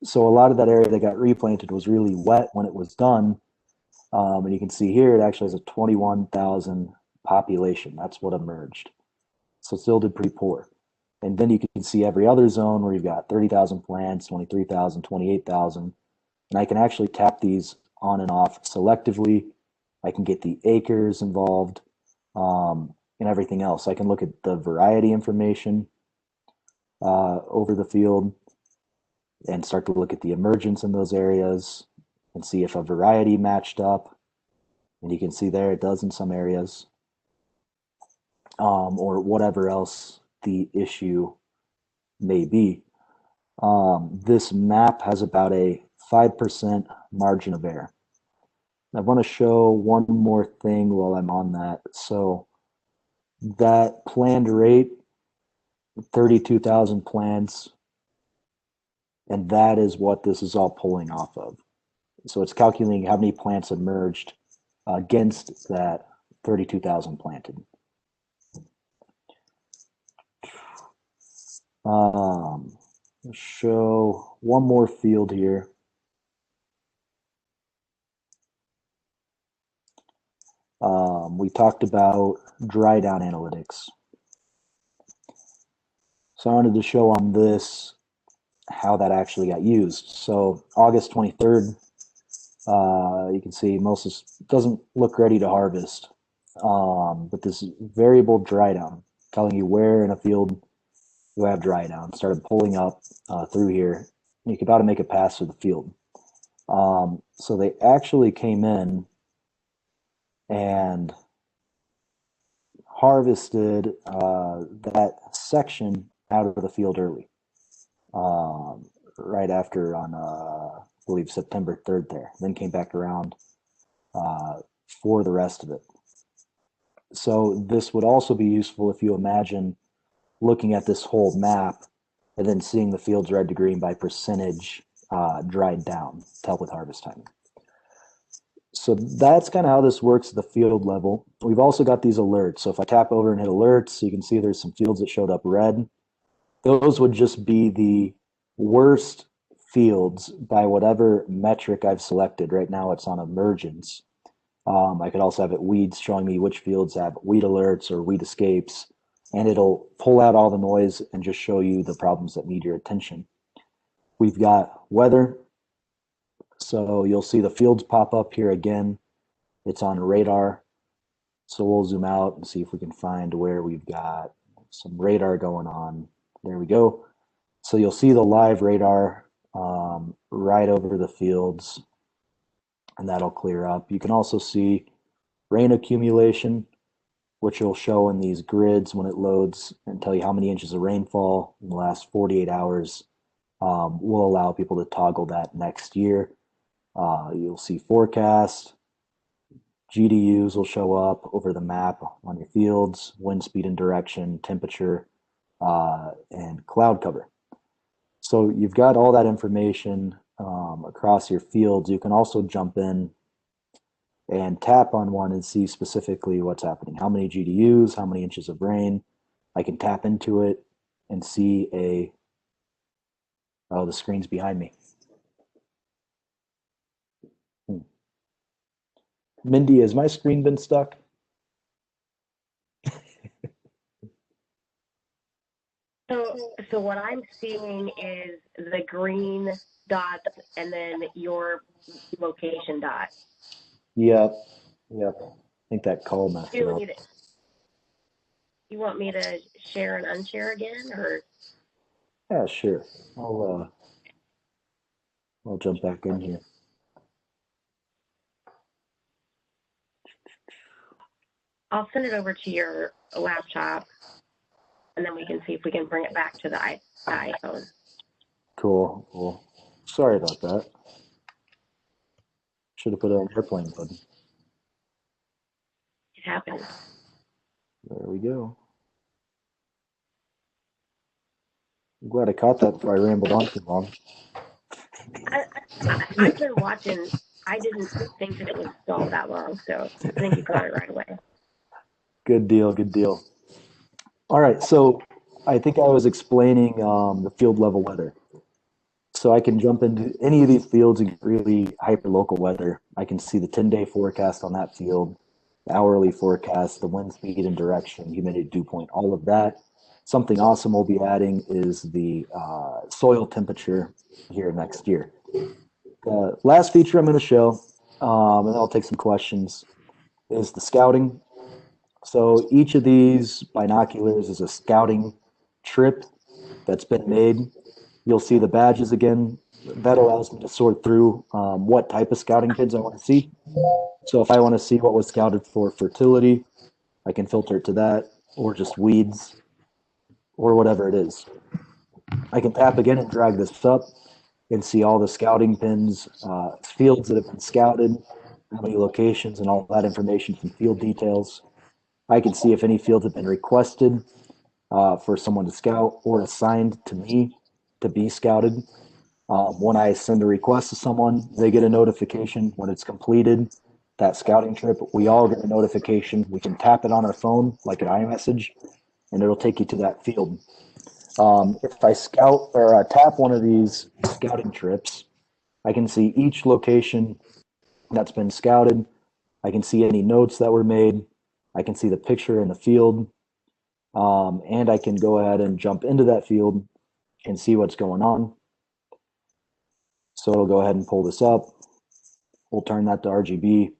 So a lot of that area that got replanted was really wet when it was done. And you can see here, it actually has a 21,000 population. That's what emerged. So it still did pretty poor. And then you can see every other zone where you've got 30,000 plants, 23,000, 28,000. And I can actually tap these on and off selectively. I can get the acres involved and everything else. I can look at the variety information over the field and start to look at the emergence in those areas and see if a variety matched up. And you can see there it does in some areas, or whatever else the issue may be. This map has about a 5% margin of error. I want to show one more thing while I'm on that. So that planned rate, 32,000 plants, and that is what this is all pulling off of. So it's calculating how many plants emerged against that 32,000 planted. Show one more field here. We talked about dry down analytics. So I wanted to show on this how that actually got used. So August 23rd, you can see most of this doesn't look ready to harvest, but this variable dry down telling you where in a field you have dry down. Started pulling up through here. You could about to make a pass through the field. So they actually came in and harvested that section out of the field early, right after on, I believe, September 3rd there. Then came back around for the rest of it. So this would also be useful if you imagine looking at this whole map and then seeing the fields red to green by percentage dried down to help with harvest time. So that's kind of how this works at the field level. We've also got these alerts. So if I tap over and hit alerts, you can see there's some fields that showed up red. Those would just be the worst fields by whatever metric I've selected. Right now it's on emergence. I could also have it weeds, showing me which fields have weed alerts or weed escapes, and it'll pull out all the noise and just show you the problems that need your attention. We've got weather. So you'll see the fields pop up here again. It's on radar. So we'll zoom out and see if we can find where we've got some radar going on. There we go. So you'll see the live radar right over the fields, and that'll clear up. You can also see rain accumulation, which will show in these grids when it loads and tell you how many inches of rainfall in the last 48 hours. Will allow people to toggle that next year. You'll see forecast. GDUs will show up over the map on your fields, wind speed and direction, temperature, and cloud cover. So you've got all that information across your fields. You can also jump in and tap on one and see specifically what's happening. How many GDUs, how many inches of rain. I can tap into it and see the screen's behind me. Mindy, has my screen been stuck? So what I'm seeing is the green dots and then your location dot. Yep. I think that call messed it up. You want me to share and unshare again, or? Yeah, sure. I'll jump back in here. I'll send it over to your laptop, and then we can see if we can bring it back to the iPhone. Cool. Sorry about that. Should have put it on airplane mode. happen. There we go. I'm glad I caught that before I rambled on too long. I've been watching. I didn't think that it would stall that long, so I think you caught it right away. Good deal, good deal. All right, so I think I was explaining the field level weather. So I can jump into any of these fields and get really hyper-local weather. I can see the 10-day forecast on that field, the hourly forecast, the wind speed and direction, humidity, dew point, all of that. Something awesome we'll be adding is the soil temperature here next year. The last feature I'm going to show, and I'll take some questions, is the scouting. So each of these binoculars is a scouting trip that's been made. You'll see the badges again. That allows me to sort through what type of scouting pins I want to see. So if I want to see what was scouted for fertility, I can filter it to that, or just weeds, or whatever it is. I can tap again and drag this up and see all the scouting pins, fields that have been scouted, how many locations, and all that information from field details. I can see if any fields have been requested for someone to scout or assigned to me to be scouted. When I send a request to someone, they get a notification when it's completed. That scouting trip, we all get a notification. We can tap it on our phone like an iMessage, and it'll take you to that field. If I scout or tap one of these scouting trips, I can see each location that's been scouted. I can see any notes that were made. I can see the picture in the field, and I can go ahead and jump into that field and see what's going on. So it'll go ahead and pull this up. We'll turn that to RGB,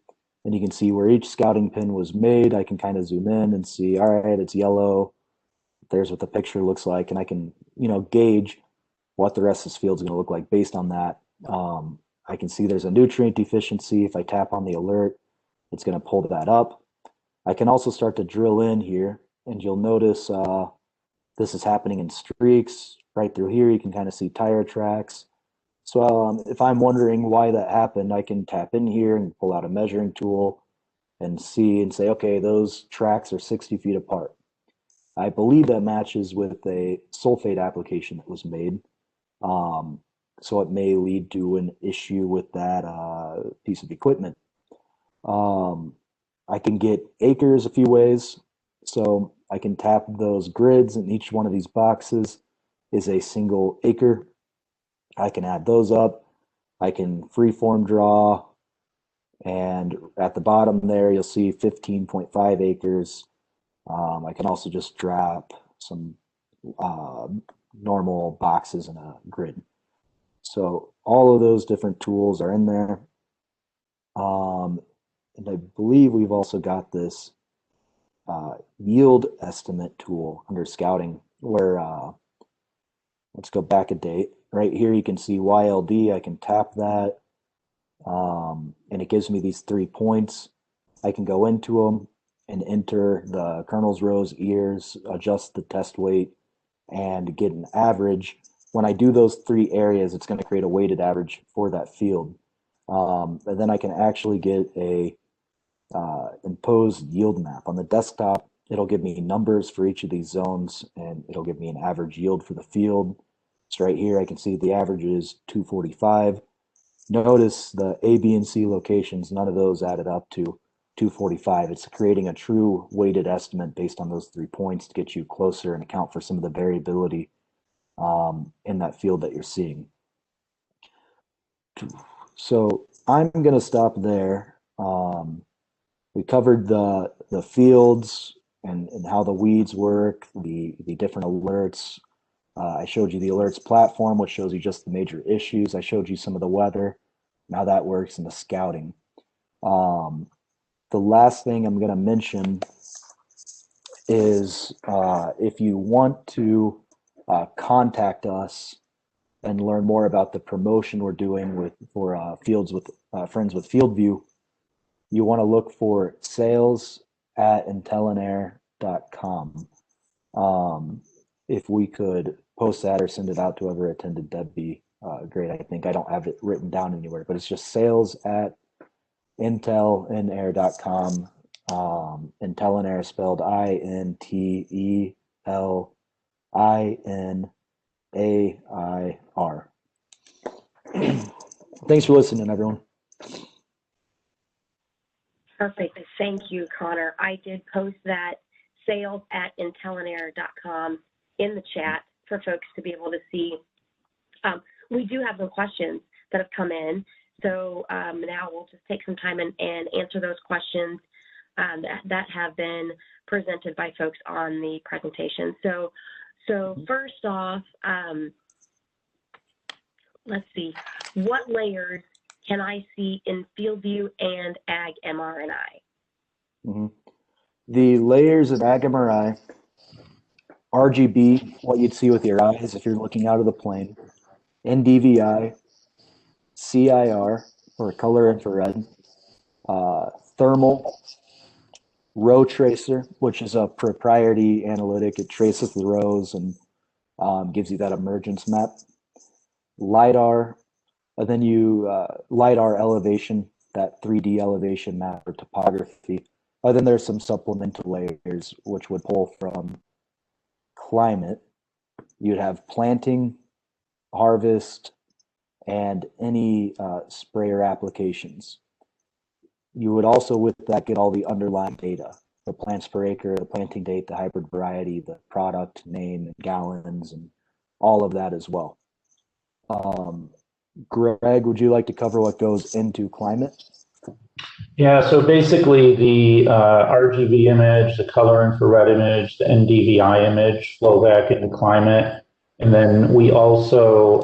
and you can see where each scouting pin was made. I can kind of zoom in and see, all right, it's yellow. There's what the picture looks like, and I can, gauge what the rest of this field is going to look like based on that. I can see there's a nutrient deficiency. If I tap on the alert, it's going to pull that up. I can also start to drill in here, and you'll notice this is happening in streaks. Right through here, you can kind of see tire tracks. So if I'm wondering why that happened, I can tap in here and pull out a measuring tool and see and say, okay, those tracks are 60 feet apart. I believe that matches with a sulfate application that was made. So it may lead to an issue with that piece of equipment. I can get acres a few ways. So I can tap those grids, and each one of these boxes is a single acre. I can add those up. I can freeform draw, and at the bottom there, you'll see 15.5 acres. I can also just drop some normal boxes in a grid. So all of those different tools are in there. And I believe we've also got this yield estimate tool under scouting where, let's go back a date. Right here, you can see YLD. I can tap that, and it gives me these 3 points. I can go into them and enter the kernels, rows, ears, adjust the test weight, and get an average. When I do those 3 areas, it's going to create a weighted average for that field. And then I can actually get a imposed yield map. On the desktop, it'll give me numbers for each of these zones, and it'll give me an average yield for the field. So right here, I can see the average is 245. Notice the A, B, and C locations, none of those added up to 245. It's creating a true weighted estimate based on those 3 points to get you closer and account for some of the variability in that field that you're seeing. So I'm going to stop there. We covered the fields and how the weeds work, the different alerts. I showed you the alerts platform, which shows you just the major issues. I showed you some of the weather and how that works, and the scouting. The last thing I'm going to mention is if you want to contact us and learn more about the promotion we're doing for fields with friends with FieldView, you want to look for sales@intelenair.com. If we could post that or send it out to whoever attended, that'd be great. I think I don't have it written down anywhere, but it's just sales@intelenair.com. Intellinair spelled INTELLINAIR. Thanks for listening, everyone. Perfect. Thank you, Connor. I did post that sales@intellinair.com in the chat for folks to be able to see. We do have some questions that have come in. So now we'll just take some time and answer those questions that have been presented by folks on the presentation. So first off, let's see, what layers can I see in FieldView and AgMRI? Mm-hmm. The layers of AgMRI, RGB, what you'd see with your eyes if you're looking out of the plane, NDVI, CIR, or color infrared, thermal, row tracer, which is a proprietary analytic. It traces the rows and gives you that emergence map. LiDAR, and then LiDAR elevation, that 3D elevation map or topography. Then there's some supplemental layers which would pull from climate. You'd have planting, harvest, and any sprayer applications. You would also with that get all the underlying data, the plants per acre, the planting date, the hybrid variety, the product name, and gallons, and all of that as well. Greg, would you like to cover what goes into climate? Yeah, so basically the RGB image, the color infrared image, the NDVI image flow back into climate. And then we also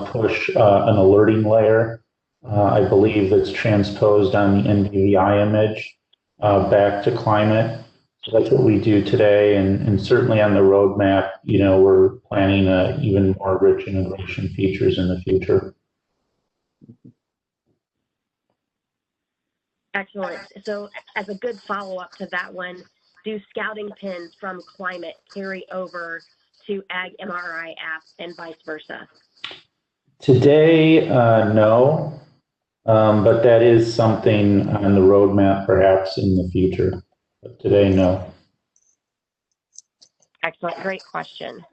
push an alerting layer, I believe that's transposed on the NDVI image back to climate. So that's what we do today. And certainly on the roadmap, you know, we're planning even more rich integration features in the future. Excellent. So as a good follow-up to that one, do scouting pins from climate carry over to AgMRI apps and vice versa? Today, no, but that is something on the roadmap perhaps in the future. But today, no. Excellent. Great question.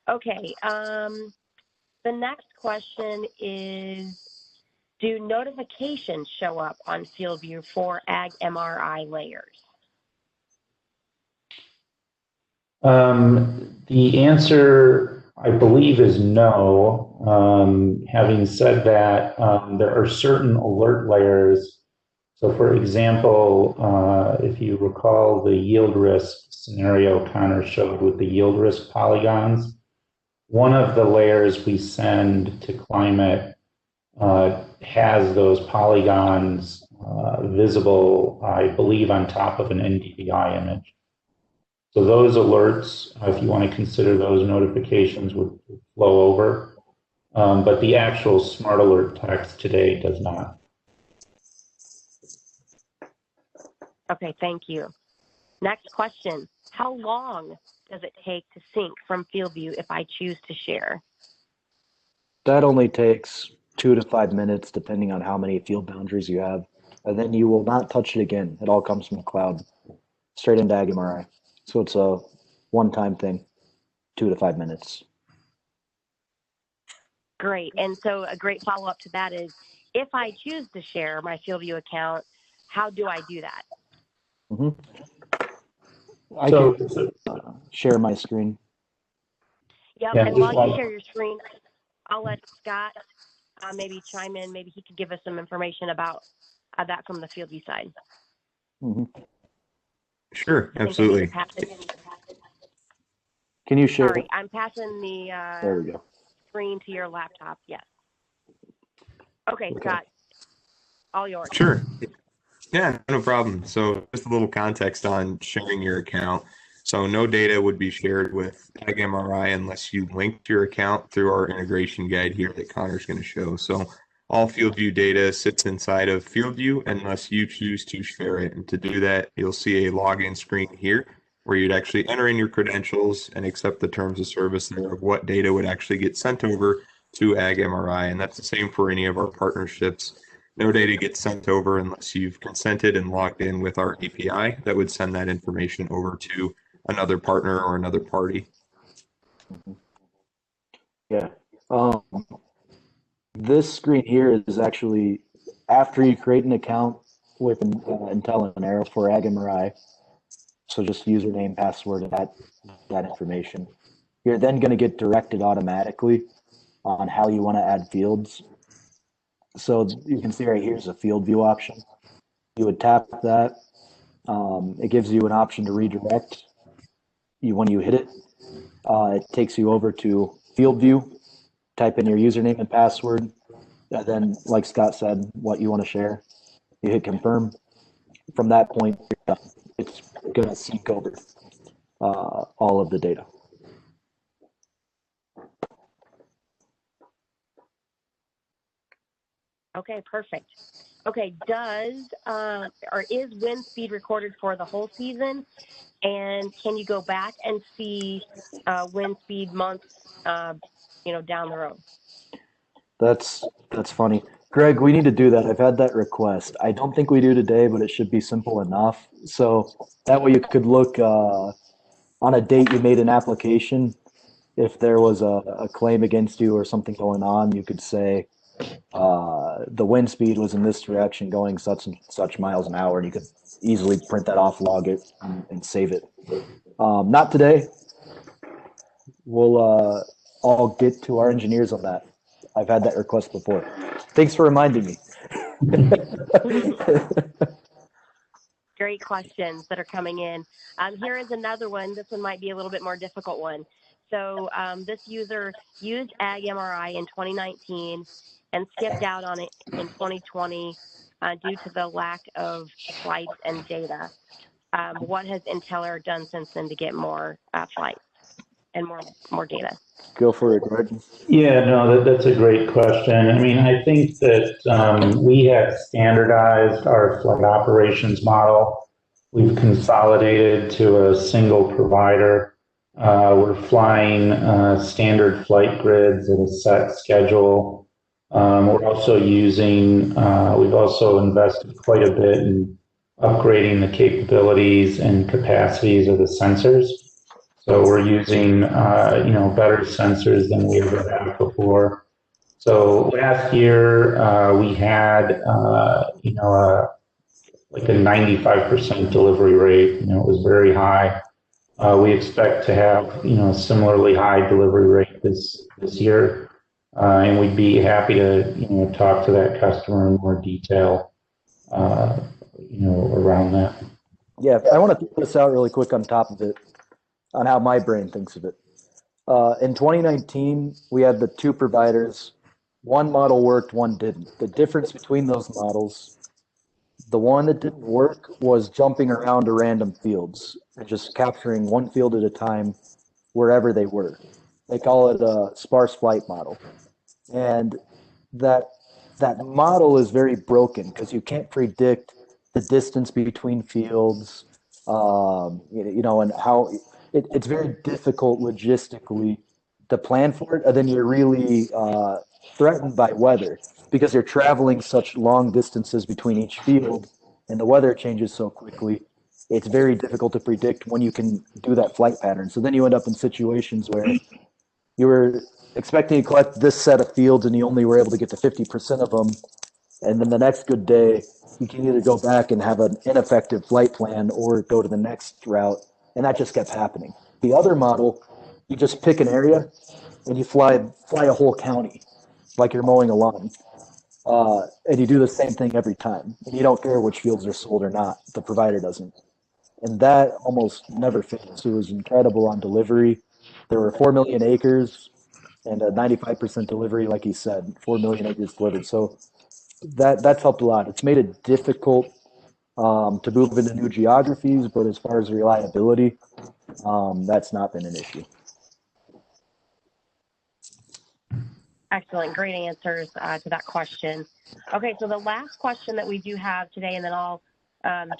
Okay. The next question is, do notifications show up on FieldView for AgMRI layers? The answer, I believe, is no. Having said that, there are certain alert layers. So for example, if you recall the yield risk scenario Connor showed with the yield risk polygons, one of the layers we send to climate has those polygons visible, I believe, on top of an NDVI image. So those alerts, if you want to consider those notifications, would flow over. But the actual smart alert text today does not. Okay, thank you. Next question. How long does it take to sync from FieldView if I choose to share? That only takes 2 to 5 minutes, depending on how many field boundaries you have. And then you will not touch it again. It all comes from the cloud, straight into AgMRI. So it's a one-time thing, 2 to 5 minutes. Great. And so a great follow-up to that is, if I choose to share my FieldView account, how do I do that? Mm-hmm. I can share my screen. Yep. Yeah, and while you share your screen, I'll let Scott maybe chime in. Maybe he could give us some information about that from the FieldView side. Mm-hmm. Sure, absolutely. Can you share? Sorry, I'm passing the there we go. screen to your laptop. Yes. Okay, Scott, all yours. Sure. Yeah, no problem. So just a little context on sharing your account. So no data would be shared with AgMRI unless you linked your account through our integration guide here that Connor's going to show. So all FieldView data sits inside of FieldView unless you choose to share it. And to do that, you'll see a login screen here where you'd actually enter in your credentials and accept the terms of service there of what data would actually get sent over to AgMRI. And that's the same for any of our partnerships No data gets sent over unless you've consented and logged in with our API that would send that information over to another partner or another party. Yeah. This screen here is actually after you create an account with Intel and Arrow for AgMRI. So just username, password, and that information. You're then going to get directed automatically on how you want to add fields. So you can see right here is a field view option. You would tap that. It gives you an option to redirect. When you hit it, it takes you over to FieldView. Type in your username and password. And then, like Scott said, what you want to share. You hit confirm. From that point, it's going to sync over all of the data. Okay, perfect. Okay, is wind speed recorded for the whole season? And can you go back and see wind speed months, down the road? That's funny. Greg, we need to do that. I've had that request. I don't think we do today, but it should be simple enough. So that way you could look on a date you made an application. If there was a claim against you or something going on, you could say the wind speed was in this direction going such and such miles an hour, and you could easily print that off, log it, and save it. Not today. We'll all get to our engineers on that. I've had that request before. Thanks for reminding me. Great questions that are coming in. Here is another one. This one might be a little bit more difficult one. So this user used AgMRI in 2019 and skipped out on it in 2020 due to the lack of flights and data. What has Inteller done since then to get more flights and more data? Go for it, Greg. Yeah, no, that's a great question. I mean, I think that we have standardized our flight operations model. We've consolidated to a single provider. We're flying standard flight grids at a set schedule. We're also we've also invested quite a bit in upgrading the capabilities and capacities of the sensors. So we're using, better sensors than we ever had before. So last year we had, like a 95% delivery rate. It was very high. We expect to have, similarly high delivery rate this year, and we'd be happy to, talk to that customer in more detail, around that. Yeah, I want to put this out really quick on top of it, on how my brain thinks of it. In 2019, we had the two providers. One model worked, one didn't. The difference between those models, the one that didn't work was jumping around to random fields and just capturing one field at a time wherever they were. They call it a sparse flight model. And that model is very broken because you can't predict the distance between fields, and how it's very difficult logistically to plan for it. And then you're really threatened by weather because you're traveling such long distances between each field and the weather changes so quickly. It's very difficult to predict when you can do that flight pattern. So then you end up in situations where you were expecting to collect this set of fields and you only were able to get to 50% of them. And then the next good day, you can either go back and have an ineffective flight plan or go to the next route. And that just kept happening. The other model, you just pick an area and you fly a whole county like you're mowing a lawn. And you do the same thing every time. And you don't care which fields are sold or not. The provider doesn't. And that almost never fails. It was incredible on delivery. There were 4 million acres and a 95% delivery, like he said, 4 million acres delivered. So that's helped a lot. It's made it difficult to move into new geographies, but as far as reliability, that's not been an issue. Excellent. Great answers to that question. Okay, so the last question that we do have today, and then I'll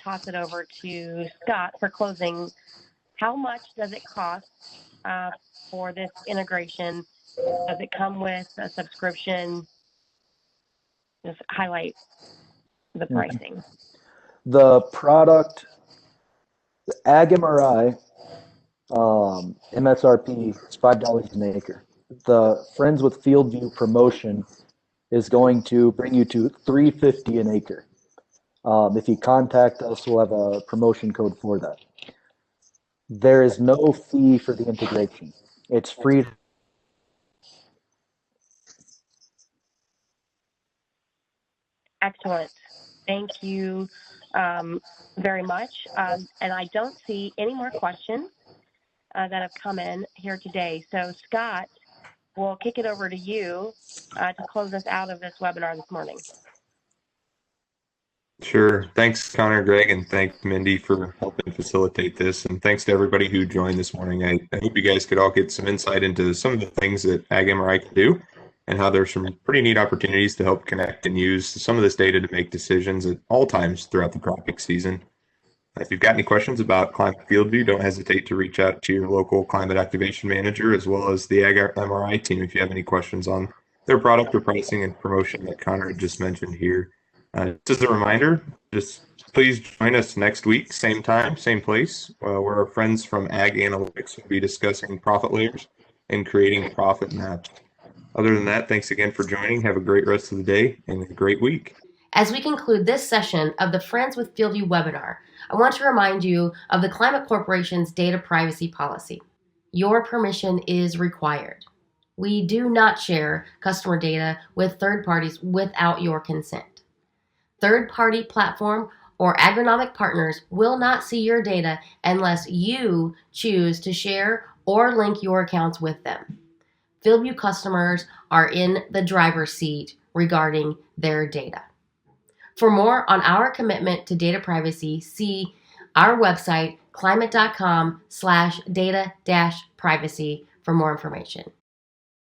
toss it over to Scott for closing. How much does it cost for this integration? Does it come with a subscription? just highlight the pricing. The product, the AgMRI, MSRP is $5 an acre. The Friends with FieldView promotion is going to bring you to $3.50 an acre. If you contact us, we'll have a promotion code for that. There is no fee for the integration. It's free. Excellent. Thank you very much. And I don't see any more questions that have come in here today. So Scott, we'll kick it over to you to close us out of this webinar this morning. Sure. Thanks, Connor, Greg, and thanks, Mindy, for helping facilitate this. And thanks to everybody who joined this morning. I hope you guys could all get some insight into some of the things that AgMRI can do and how there's some pretty neat opportunities to help connect and use some of this data to make decisions at all times throughout the cropping season. If you've got any questions about Climate FieldView, don't hesitate to reach out to your local climate activation manager as well as the AgMRI team if you have any questions on their product or pricing and promotion that Connor had just mentioned here. Just as a reminder, just please join us next week, same time, same place, where our friends from Ag Analytics will be discussing profit layers and creating profit maps. Other than that, thanks again for joining. Have a great rest of the day and a great week. As we conclude this session of the Friends with FieldView webinar, I want to remind you of the Climate Corporation's data privacy policy. Your permission is required. We do not share customer data with third parties without your consent. Third-party platform or agronomic partners will not see your data unless you choose to share or link your accounts with them. FieldView customers are in the driver's seat regarding their data. For more on our commitment to data privacy, see our website, climate.com/data-privacy for more information.